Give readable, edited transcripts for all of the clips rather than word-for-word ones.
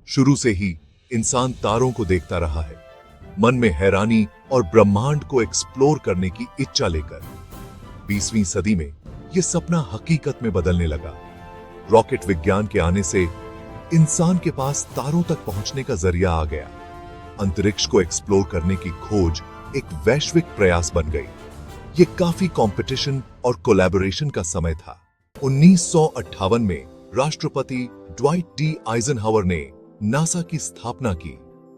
शुरू से ही इंसान तारों को देखता रहा है, मन में हैरानी और ब्रह्मांड को एक्सप्लोर करने की इच्छा लेकर। 20वीं सदी में यह सपना हकीकत में बदलने लगा। रॉकेट विज्ञान के आने से इंसान के पास तारों तक पहुंचने का जरिया आ गया। अंतरिक्ष को एक्सप्लोर करने की खोज एक वैश्विक प्रयास बन गई। ये काफी कंपटीशन और कोलैबोरेशन का समय था। 1958 में राष्ट्रपति ड्वाइट डी आइजनहावर ने नासा की स्थापना की,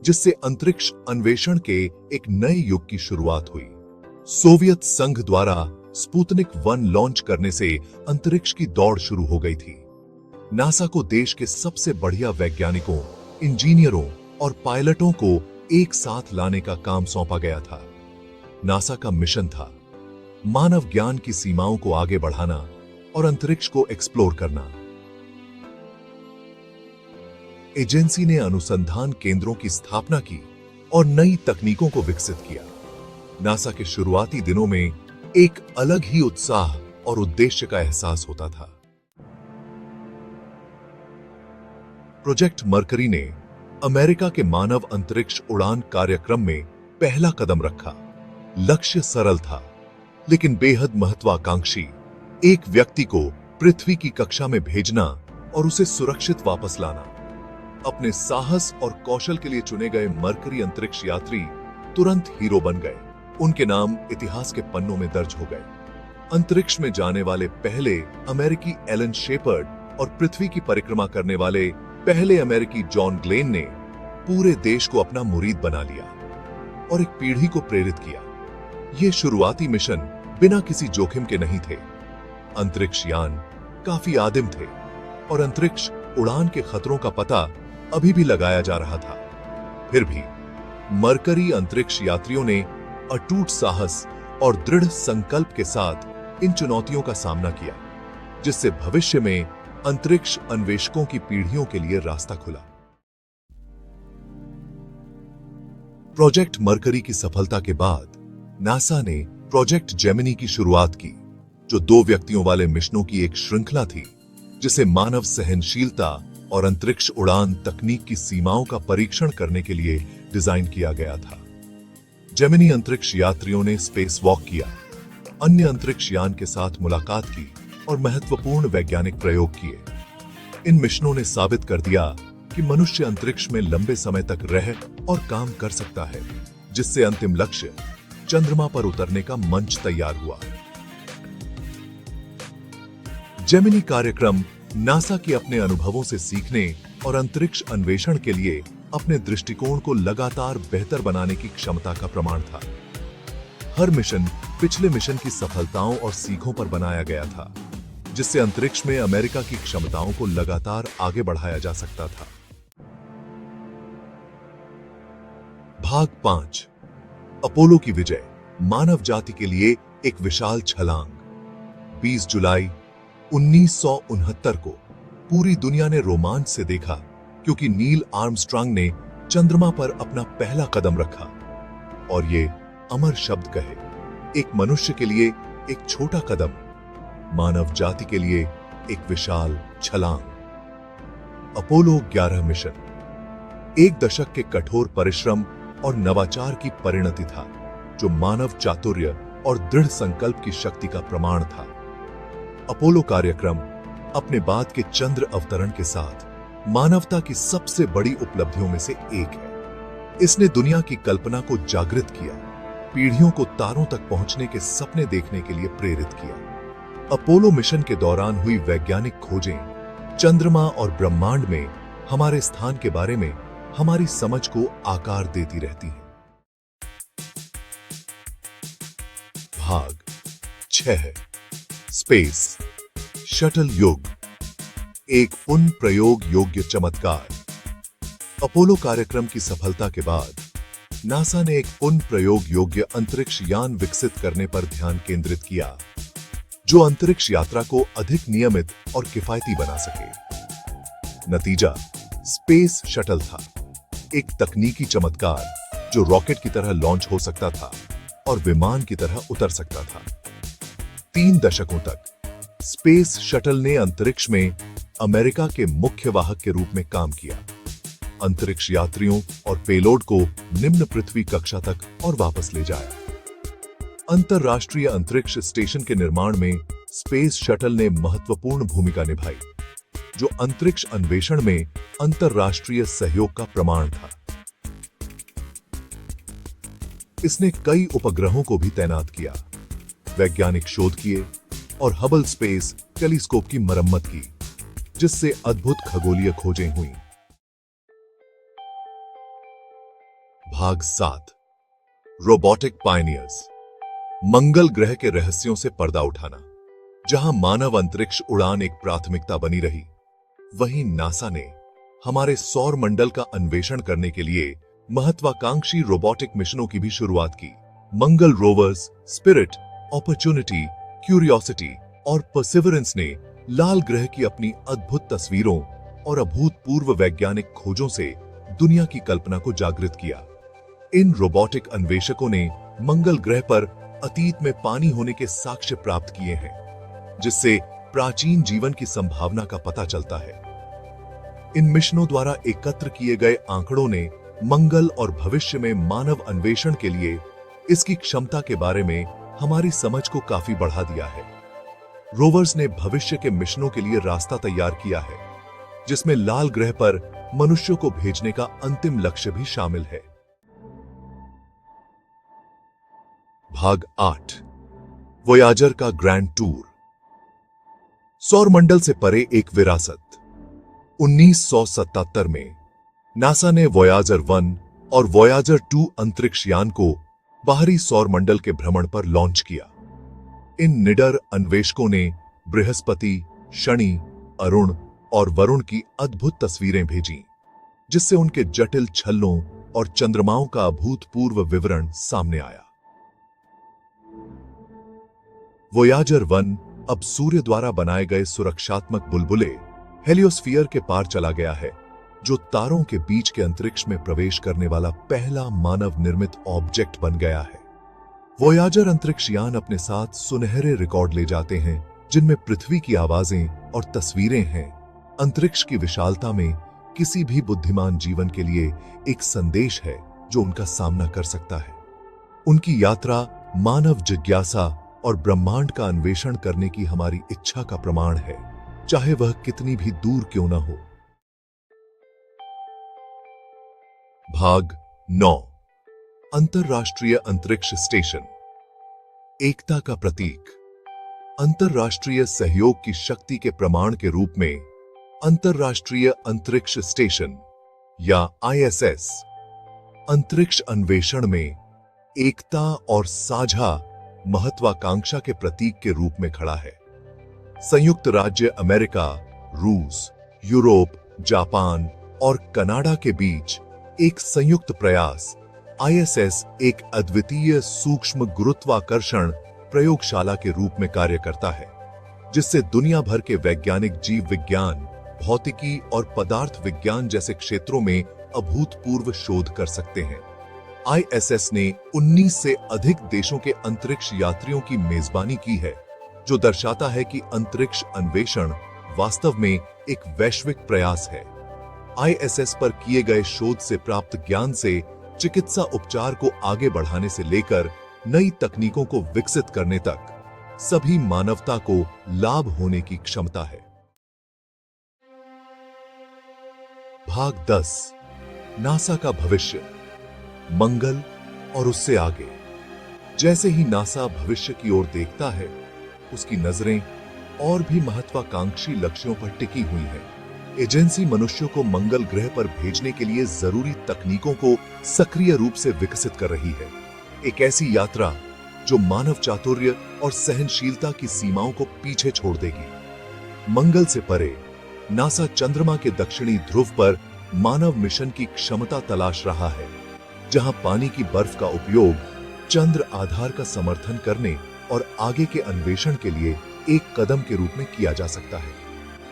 जिससे अंतरिक्ष अन्वेषण के एक नए युग की शुरुआत हुई। सोवियत संघ द्वारा स्पुतनिक 1 लॉन्च करने से अंतरिक्ष की दौड़ शुरू हो गई थी। नासा को देश के सबसे बढ़िया वैज्ञानिकों, इंजीनियरों और पायलटों को एक साथ लाने का काम सौंपा गया था। नासा का मिशन था मानव ज्ञान की सीमाओं को आगे बढ़ाना और अंतरिक्ष को एक्सप्लोर करना। एजेंसी ने अनुसंधान केंद्रों की स्थापना की और नई तकनीकों को विकसित किया। नासा के शुरुआती दिनों में एक अलग ही उत्साह और उद्देश्य का एहसास होता था। प्रोजेक्ट मरकरी ने अमेरिका के मानव अंतरिक्ष उड़ान कार्यक्रम में पहला कदम रखा। लक्ष्य सरल था, लेकिन बेहद महत्वाकांक्षी। एक व्यक्ति को पृथ्वी की कक्षा में भेजना और उसे सुरक्षित वापस लाना। अपने साहस और कौशल के लिए चुने गए मरकरी अंतरिक्ष यात्री तुरंत हीरो बन गए। उनके नाम इतिहास के पन्नों में दर्ज हो गए। अंतरिक्ष में जाने वाले पहले अमेरिकी एलन शेपर्ड और पृथ्वी की परिक्रमा करने वाले पहले अमेरिकी जॉन ग्लेन ने पूरे देश को अपना मुरीद बना लिया और एक पीढ़ी को प्रेरित किया। ये शुरुआती मिशन बिना किसी जोखिम के नहीं थे। अंतरिक्ष यान काफी आदिम थे और अंतरिक्ष उड़ान के खतरों का पता अभी भी लगाया जा रहा था। फिर भी मरकरी अंतरिक्ष यात्रियों ने अटूट साहस और दृढ़ संकल्प के साथ इन चुनौतियों का सामना किया, जिससे भविष्य में अंतरिक्ष अन्वेषकों की पीढ़ियों के लिए रास्ता खुला। प्रोजेक्ट मरकरी की सफलता के बाद नासा ने प्रोजेक्ट जेमिनी की शुरुआत की, जो 2 व्यक्तियों वाले मिशनों की एक श्रृंखला थी, जिसे मानव सहनशीलता और अंतरिक्ष उड़ान तकनीक की सीमाओं का परीक्षण करने के लिए डिजाइन किया गया था। जेमिनी अंतरिक्ष यात्रियों ने स्पेस वॉक किया, अन्य अंतरिक्ष यान के साथ मुलाकात की और महत्वपूर्ण वैज्ञानिक प्रयोग किए। इन मिशनों ने साबित कर दिया कि मनुष्य अंतरिक्ष में लंबे समय तक रह और काम कर सकता है, जिससे अंतिम लक्ष्य चंद्रमा पर उतरने का मंच तैयार हुआ। जेमिनी कार्यक्रम नासा के अपने अनुभवों से सीखने और अंतरिक्ष अन्वेषण के लिए अपने दृष्टिकोण को लगातार बेहतर बनाने की क्षमता का प्रमाण था। हर मिशन पिछले मिशन की सफलताओं और सीखों पर बनाया गया था, जिससे अंतरिक्ष में अमेरिका की क्षमताओं को लगातार आगे बढ़ाया जा सकता था। भाग 5, अपोलो की विजय, मानव जाति के लिए एक विशाल छलांग। 20 जुलाई 1969 को पूरी दुनिया ने रोमांच से देखा, क्योंकि नील आर्मस्ट्रांग ने चंद्रमा पर अपना पहला कदम रखा और ये अमर शब्द कहे, एक मनुष्य के लिए एक छोटा कदम, मानव जाति के लिए एक विशाल छलांग। अपोलो 11 मिशन एक दशक के कठोर परिश्रम और नवाचार की परिणति था, जो मानव चातुर्य और दृढ़ संकल्प की शक्ति का प्रमाण था। अपोलो कार्यक्रम अपने बाद के चंद्र अवतरण के साथ मानवता की सबसे बड़ी उपलब्धियों में से एक है। इसने दुनिया की कल्पना को जागृत किया, पीढ़ियों को तारों तक पहुंचने के सपने देखने के लिए प्रेरित किया। अपोलो मिशन के दौरान हुई वैज्ञानिक खोजें चंद्रमा और ब्रह्मांड में हमारे स्थान के बारे में हमारी समझ को आकार देती रहती हैं। भाग 6, स्पेस शटल युग, एक पुनः प्रयोग योग्य चमत्कार। अपोलो कार्यक्रम की सफलता के बाद नासा ने एक पुनः प्रयोग योग्य अंतरिक्ष यान विकसित करने पर ध्यान केंद्रित किया, जो अंतरिक्ष यात्रा को अधिक नियमित और किफायती बना सके। नतीजा स्पेस शटल था, एक तकनीकी चमत्कार जो रॉकेट की तरह लॉन्च हो सकता था और विमान की तरह उतर सकता था। 3 दशकों तक स्पेस शटल ने अंतरिक्ष में अमेरिका के मुख्य वाहक के रूप में काम किया। अंतरिक्ष यात्रियों और पेलोड को निम्न पृथ्वी कक्षा तक और वापस ले जाया। अंतरराष्ट्रीय अंतरिक्ष स्टेशन के निर्माण में स्पेस शटल ने महत्वपूर्ण भूमिका निभाई, जो अंतरिक्ष अन्वेषण में अंतरराष्ट्रीय सहयोग का प्रमाण था। इसने कई उपग्रहों को भी तैनात किया, वैज्ञानिक शोध किए और हबल स्पेस टेलीस्कोप की मरम्मत की, जिससे अद्भुत खगोलीय खोजें हुई। भाग 7 रोबोटिक पायनियर्स, मंगल ग्रह के रहस्यों से पर्दा उठाना। जहां मानव अंतरिक्ष उड़ान एक प्राथमिकता बनी रही, वहीं नासा ने हमारे सौर मंडल का अन्वेषण करने के लिए महत्वाकांक्षी रोबोटिक मिशनों की भी शुरुआत की। मंगल रोवर्स स्पिरिट, अपॉर्चुनिटी, क्यूरियोसिटी और परसिवरेंस ने लाल ग्रह की अपनी अद्भुत तस्वीरों और अभूतपूर्व वैज्ञानिक खोजों से दुनिया की कल्पना को जागृत किया। इन रोबोटिक अन्वेषकों ने मंगल ग्रह पर अतीत में पानी होने के साक्ष्य प्राप्त किए हैं, जिससे प्राचीन जीवन की संभावना का पता चलता है। इन मिशनों द्वारा एकत्र किए गए आंकड़ों ने मंगल और भविष्य में मानव अन्वेषण के लिए इसकी क्षमता के बारे में हमारी समझ को काफी बढ़ा दिया है। रोवर्स ने भविष्य के मिशनों के लिए रास्ता तैयार किया है, जिसमें लाल ग्रह पर मनुष्यों को भेजने का अंतिम लक्ष्य भी शामिल है। भाग 8 वोयाजर का ग्रैंड टूर, सौरमंडल से परे एक विरासत। 1977 में नासा ने वोयाजर 1 और वोयाजर 2 अंतरिक्ष यान को बाहरी सौरमंडल के भ्रमण पर लॉन्च किया। इन निडर अन्वेषकों ने बृहस्पति, शनि, अरुण और वरुण की अद्भुत तस्वीरें भेजीं, जिससे उनके जटिल छल्लों और चंद्रमाओं का अभूतपूर्व विवरण सामने आया। वोयाजर 1 अब सूर्य द्वारा बनाए गए सुरक्षात्मक बुलबुले हेलियोस्फीयर के पार चला गया है, जो तारों के बीच के अंतरिक्ष में प्रवेश करने वाला पहला मानव निर्मित ऑब्जेक्ट बन गया है। वोयाजर अंतरिक्ष यान अपने साथ सुनहरे रिकॉर्ड ले जाते हैं, जिनमें पृथ्वी की आवाजें और तस्वीरें हैं। अंतरिक्ष की विशालता में किसी भी बुद्धिमान जीवन के लिए एक संदेश है जो उनका सामना कर सकता है। उनकी यात्रा मानव जिज्ञासा और ब्रह्मांड का अन्वेषण करने की हमारी इच्छा का प्रमाण है, चाहे वह कितनी भी दूर क्यों न हो। भाग 9 अंतरराष्ट्रीय अंतरिक्ष स्टेशन, एकता का प्रतीक। अंतरराष्ट्रीय सहयोग की शक्ति के प्रमाण के रूप में अंतरराष्ट्रीय अंतरिक्ष स्टेशन या ISS अंतरिक्ष अन्वेषण में एकता और साझा महत्वाकांक्षा के प्रतीक के रूप में खड़ा है। संयुक्त राज्य अमेरिका, रूस, यूरोप, जापान और कनाडा के बीच एक संयुक्त प्रयास ISS एक अद्वितीय सूक्ष्म गुरुत्वाकर्षण प्रयोगशाला के रूप में कार्य करता है, जिससे दुनिया भर के वैज्ञानिक जीव विज्ञान, भौतिकी और पदार्थ विज्ञान जैसे क्षेत्रों में अभूतपूर्व शोध कर सकते हैं। ISS ने 19 से अधिक देशों के अंतरिक्ष यात्रियों की मेजबानी की है, जो दर्शाता है कि अंतरिक्ष अन्वेषण वास्तव में एक वैश्विक प्रयास है। ISS पर किए गए शोध से प्राप्त ज्ञान से चिकित्सा उपचार को आगे बढ़ाने से लेकर नई तकनीकों को विकसित करने तक सभी मानवता को लाभ होने की क्षमता है। भाग 10 नासा का भविष्य, मंगल और उससे आगे। जैसे ही नासा भविष्य की ओर देखता है, उसकी नजरें और भी महत्वाकांक्षी लक्ष्यों पर टिकी हुई हैं। एजेंसी मनुष्यों को मंगल ग्रह पर भेजने के लिए जरूरी तकनीकों को सक्रिय रूप से विकसित कर रही है। एक ऐसी यात्रा जो मानव चातुर्य और सहनशीलता की सीमाओं को पीछे छोड़ देगी। मंगल से परे नासा चंद्रमा के दक्षिणी ध्रुव पर मानव मिशन की क्षमता तलाश रहा है, जहां पानी की बर्फ का उपयोग चंद्र आधार का समर्थन करने और आगे के अन्वेषण के लिए एक कदम के रूप में किया जा सकता है।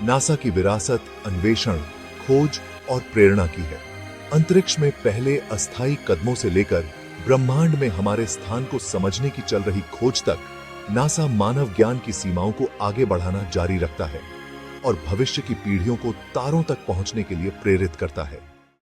नासा की विरासत अन्वेषण, खोज और प्रेरणा की है। अंतरिक्ष में पहले अस्थायी कदमों से लेकर ब्रह्मांड में हमारे स्थान को समझने की चल रही खोज तक, नासा मानव ज्ञान की सीमाओं को आगे बढ़ाना जारी रखता है और भविष्य की पीढ़ियों को तारों तक पहुंचने के लिए प्रेरित करता है।